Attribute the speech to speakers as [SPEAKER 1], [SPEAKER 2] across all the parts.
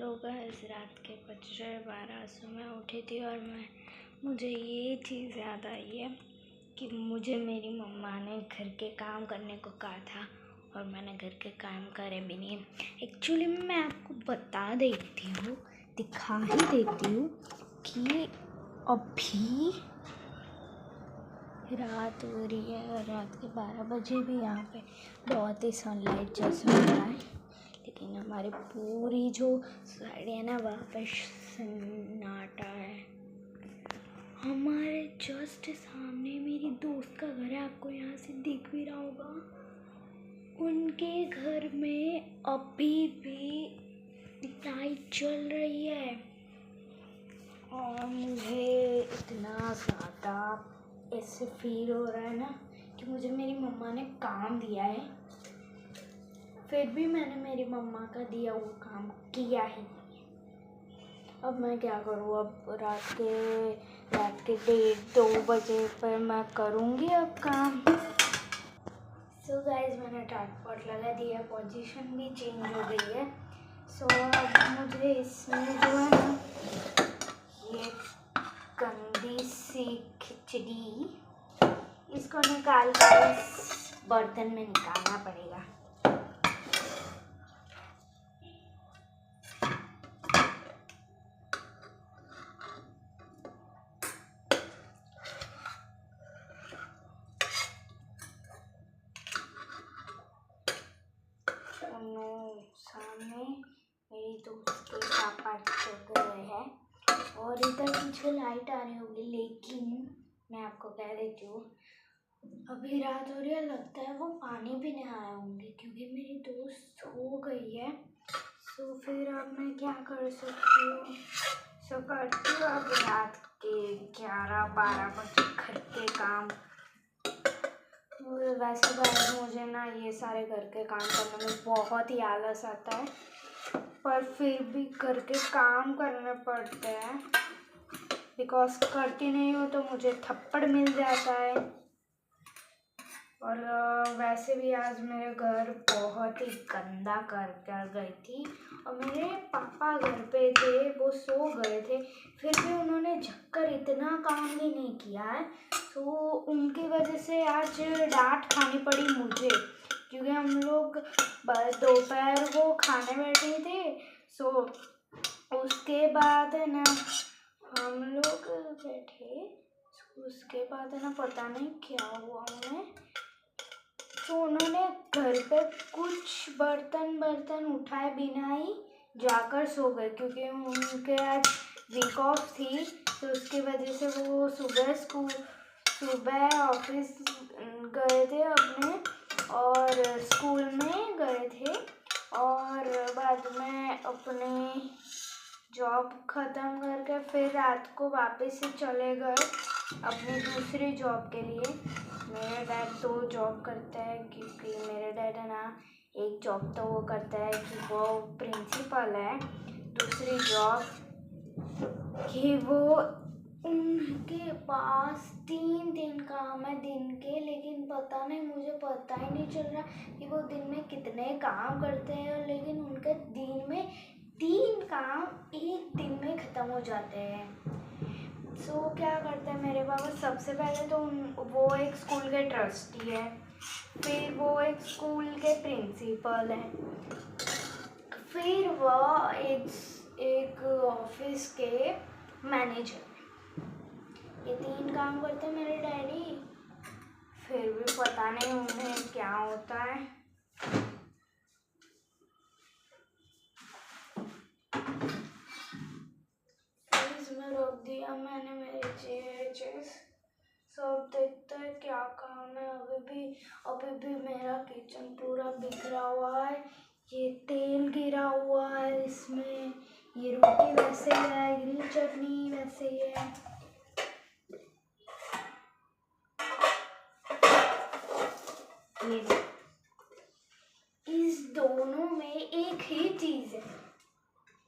[SPEAKER 1] Hello guys, रात के बज रहे 12। सुबह उठी थी और मुझे ये चीज़ याद आई है कि मुझे मेरी मम्मा ने घर के काम करने को कहा था और मैंने घर के काम करे भी नहीं। एक्चुअली मैं आपको बता देती हूँ, दिखा ही देती हूँ कि अभी रात हो रही है और रात के 12 बजे भी यहाँ पे बहुत ही सनलाइट जैसा हो रहा है, लेकिन हमारी पूरी जो साइड है ना वहाँ पे सन्नाटा है। हमारे जस्ट सामने मेरी दोस्त का घर है, आपको यहाँ से दिख भी रहा होगा। उनके घर में अभी भी लाइट चल रही है और मुझे इतना ज़्यादा ऐसे फील हो रहा है ना कि मुझे मेरी मम्मा ने काम दिया है, फिर भी मैंने मेरी मम्मा का दिया वो काम किया ही नहीं। अब मैं क्या करूँ? अब रात के 1:30-2 बजे पर मैं करूँगी अब काम। सो गाइस, मैंने ट्राइपॉड लगा दिया, पोजीशन भी चेंज हो गई है। सो अब मुझे इसमें जो है ना ये गंदी सी खिचड़ी, इसको निकाल कर इस बर्तन में निकालना पड़ेगा। सामने मेरी दोस्त के पापा चल रहे हैं और इधर पीछे लाइट आ रही होगी, लेकिन मैं आपको कह देती हूँ अभी रात हो रही है, लगता है वो पानी भी नहीं आए होंगे क्योंकि मेरी दोस्त हो गई है। सो फिर अब मैं क्या कर सकती हूँ? सो करती हूँ अब रात के 11-12 बजे घर के काम। वैसे गाइस, मुझे ना ये सारे घर के काम करने में बहुत ही आलस आता है, पर फिर भी घर के काम करने पड़ते हैं बिकॉज करती नहीं हूँ तो मुझे थप्पड़ मिल जाता है। और वैसे भी आज मेरे घर बहुत ही गंदा कर गई थी और मेरे पापा घर पे थे, वो सो गए थे, फिर भी उन्होंने झक्कर इतना काम भी नहीं किया है। तो उनकी वजह से आज डांट खानी पड़ी मुझे, क्योंकि हम लोग दोपहर को खाने बैठे थे। सो उसके बाद है ना हम लोग बैठे, उसके बाद है ना पता नहीं क्या हुआ उन्हें, तो उन्होंने घर पे कुछ बर्तन उठाए बिना ही जाकर सो गए, क्योंकि उनके आज वीक ऑफ थी। तो उसकी वजह से वो सुबह ऑफिस गए थे अपने और स्कूल में गए थे और बाद में अपने जॉब ख़त्म करके फिर रात को वापस से चले गए अपनी दूसरी जॉब के लिए। मेरा डैड 2 जॉब करता है, क्योंकि मेरे डैड है ना एक जॉब तो वो करता है कि वो प्रिंसिपल है, दूसरी जॉब कि वो उनके पास 3 काम है दिन के, लेकिन पता नहीं, मुझे पता ही नहीं चल रहा कि वो दिन में कितने काम करते हैं, लेकिन उनके दिन में 3 काम एक दिन में ख़त्म हो जाते हैं। सो क्या करते हैं मेरे पापा? सबसे पहले तो वो एक स्कूल के ट्रस्टी है, फिर वो एक स्कूल के प्रिंसिपल है, फिर वो एक ऑफिस के मैनेजर। ये 3 काम करते हैं मेरे डैडी, फिर भी पता नहीं उन्हें क्या होता है। इसमें रख दिया मैंने मेरे चीज, सब देखते हैं क्या काम है। अभी भी मेरा किचन पूरा बिखरा हुआ है, ये तेल गिरा हुआ है इसमें, ये रोटी वैसे ही है, ग्रीन चटनी वैसे ही है। ये इस दोनों में एक ही चीज है,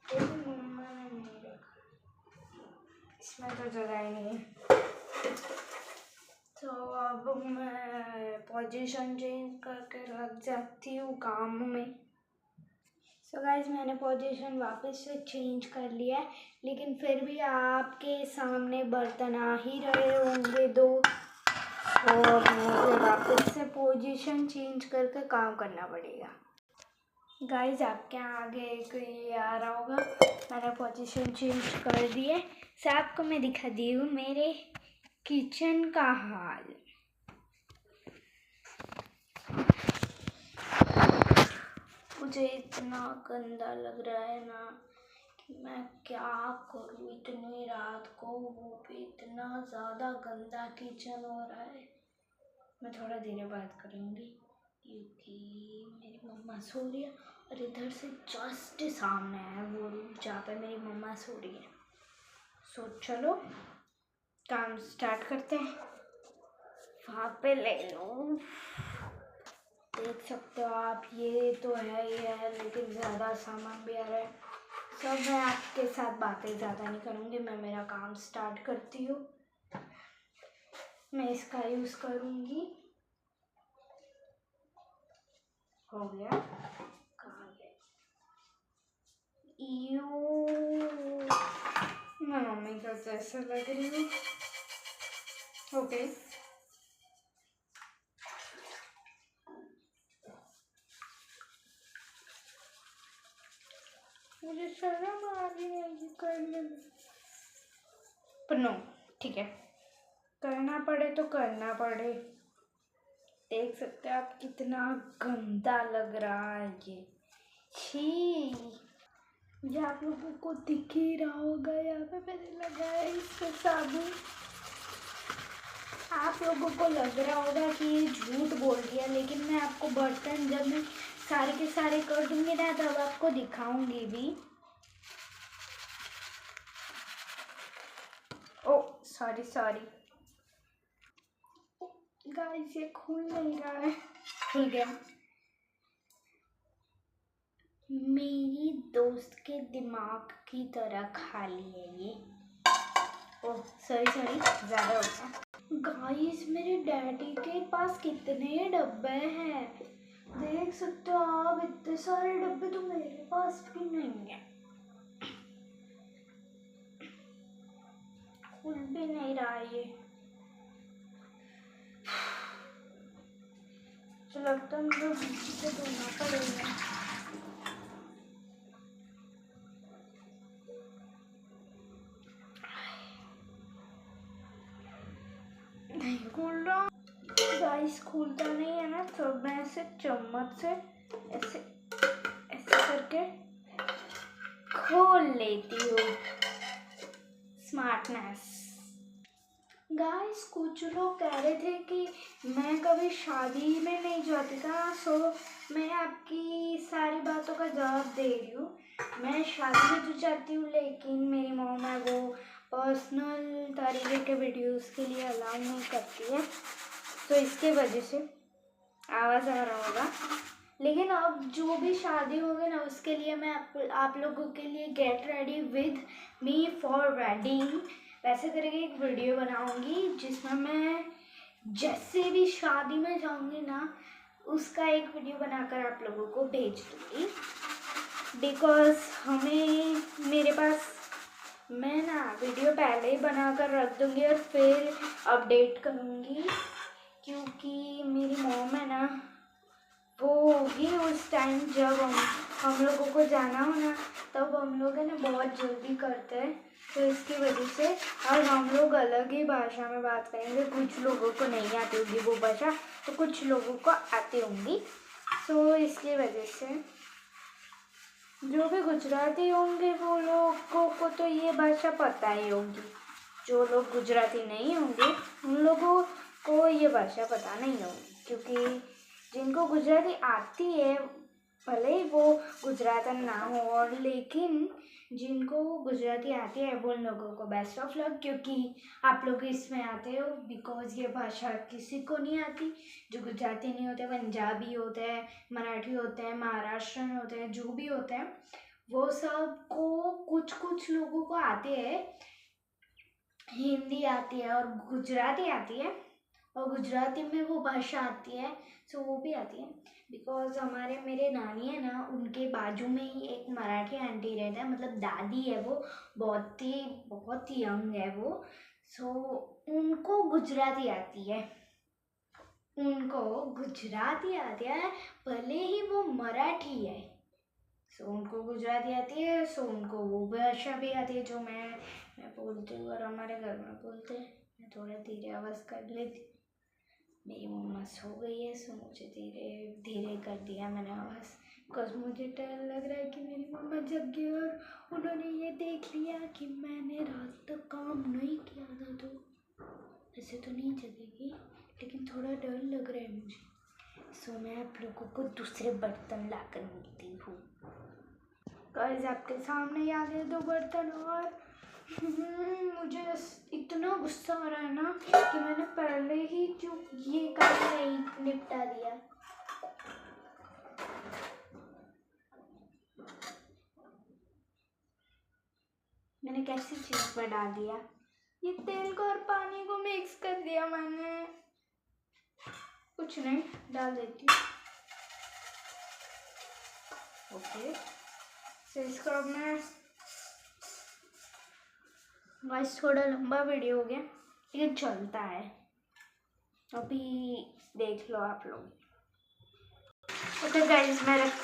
[SPEAKER 1] तो मम्मा ने नहीं रखा, इसमें तो जगह ही नहीं है। तो अब मैं पोजीशन चेंज करके लग जाती हूँ काम में। सो गाइस मैंने पोजीशन वापस से चेंज कर लिया है, लेकिन फिर भी आपके सामने बर्तन आ ही रहे होंगे दो, और मुझे वापस से पोजीशन चेंज करके काम करना पड़ेगा। गाइस आपके आगे एक ये आ रहा होगा, मैंने पोजीशन चेंज कर दी है। से आपको मैं दिखा दी हूँ मेरे किचन का हाल। मुझे इतना गंदा लग रहा है ना कि मैं क्या करूँ, इतनी रात को, वो भी इतना ज़्यादा गंदा किचन हो रहा है। मैं थोड़ा देर बात करूँगी क्योंकि मेरी मम्मा सो रही है, और इधर से जस्ट सामने है वो रूम जहाँ पे मेरी मम्मा सो रही है। सो चलो काम स्टार्ट करते हैं। वहाँ पे ले लो, देख सकते हो आप, ये तो है ही है, लेकिन ज़्यादा सामान भी आ रहा है। सब मैं आपके साथ बातें ज़्यादा नहीं करूँगी, मैं मेरा काम स्टार्ट करती हूँ। मैं इसका यूज़ करूँगी। हो गया, कहाँ गया? मैं मम्मी का जैसा लग रही हूँ। ओके, मुझे शर्म आ रही है ये करने में, पर नो, ठीक है, करना पड़े तो करना पड़े। देख सकते हैं आप कितना गंदा लग रहा है ये। छी, ये आप लोगों को दिख ही रहा होगा, यहाँ पे मैंने लगाया इससे साबुन। आप लोगों को लग रहा होगा कि ये झूठ बोल दिया, लेकिन मैं आपको बर्तन जब मैं सारे के सारे कर दूंगी ना तब आपको दिखाऊंगी भी। ओ सॉरी सॉरी गाइस, ये खुल नहीं रहा है। खुल गया। मेरी दोस्त के दिमाग की तरह खाली है ये। ओह सॉरी सॉरी, ज़्यादा हो गया। गाइस मेरे डैडी के पास कितने डब्बे हैं, देख सकते हो आप, इतने सारे डब्बे तो मेरे पास भी नहीं है। खुल भी नहीं रहा ये, तो लगता है मुझे बीच से धोना पड़ेगा। नहीं खुल रहा गाइस, खुलता नहीं है ना, तो मैं ऐसे चम्मच से ऐसे ऐसे करके खोल लेती हूँ। स्मार्टनेस। गाइस कुछ लोग कह रहे थे कि मैं कभी शादी में नहीं जाती था, सो मैं आपकी सारी बातों का जवाब दे रही हूँ। मैं शादी में तो जाती हूँ, लेकिन मेरी मॉम है वो पर्सनल तरीके के वीडियोस के लिए अलाउ नहीं करती है, तो इसके वजह से आवाज़ आ रहा होगा। लेकिन अब जो भी शादी होगी ना, उसके लिए मैं आप लोगों के लिए get ready with me for wedding वैसे करके एक वीडियो बनाऊंगी, जिसमें मैं जैसे भी शादी में जाऊंगी ना, उसका एक वीडियो बनाकर आप लोगों को भेज दूंगी। बिकॉज हमें मेरे पास, मैं ना वीडियो पहले ही बनाकर रख दूंगी और फिर अपडेट करूंगी, क्योंकि मेरी मॉम है ना, वो होगी उस टाइम जब हम लोगों को जाना हो ना, तब हम लोग है ना बहुत जल्दी करते हैं, तो इसकी वजह से। और हम लोग अलग ही भाषा में बात करेंगे, कुछ लोगों को नहीं आती होगी वो भाषा, तो कुछ लोगों को आती होंगी, तो इसकी वजह से जो भी गुजराती होंगे वो लोगों को तो ये भाषा पता ही होगी। जो लोग गुजराती नहीं होंगे उन लोगों को ये भाषा पता नहीं होगी, क्योंकि जिनको गुजराती आती है, भले ही वो गुजरातन ना हो, और लेकिन जिनको गुजराती आती है वो लोगों को बेस्ट ऑफ लक, क्योंकि आप लोग इसमें आते हो। बिकॉज ये भाषा किसी को नहीं आती, जो गुजराती नहीं होते, पंजाबी होते हैं, मराठी होते हैं, महाराष्ट्रन होते हैं, जो भी होते हैं, वो सब को कुछ कुछ लोगों को आते हैं, हिंदी आती है और गुजराती आती है, और गुजराती में वो भाषा आती है, सो वो भी आती है। बिकॉज मेरे नानी है ना, उनके बाजू में ही एक मराठी आंटी रहता है, मतलब दादी है वो, बहुत ही यंग है वो। सो उनको गुजराती आती है, भले ही वो मराठी है। सो उनको गुजराती आती है, सो उनको वो भाषा भी आती है जो मैं बोलती हूँ और हमारे घर में बोलते हैं। मैं थोड़ा धीरे आवाज़ कर लेती, मेरी मम्मा सो गई है, सो मुझे धीरे धीरे कर दिया मैंने आवाज़, बिकॉज मुझे डर लग रहा है कि मेरी मम्मा जग गई और उन्होंने ये देख लिया कि मैंने रात तक काम नहीं किया था। तो ऐसे तो नहीं जगेगी, लेकिन थोड़ा डर लग रहा है मुझे। सो मैं आप लोगों को दूसरे बर्तन ला कर मिलती हूँ। गाइस आपके सामने आ गए 2 बर्तन और मुझे इतना गुस्सा आ रहा है ना कि मैंने पहले ही जो ये काम नहीं निपटा दिया। मैंने कैसी चीज़ पर डाल दिया, ये तेल को और पानी को मिक्स कर दिया मैंने। कुछ नहीं, डाल देती हूँ। ओके, तो इसको अब मैं, गाइस थोड़ा लंबा वीडियो हो गया लेकिन चलता है, अभी देख लो आप लोग। ओके गाइस, मैं रखती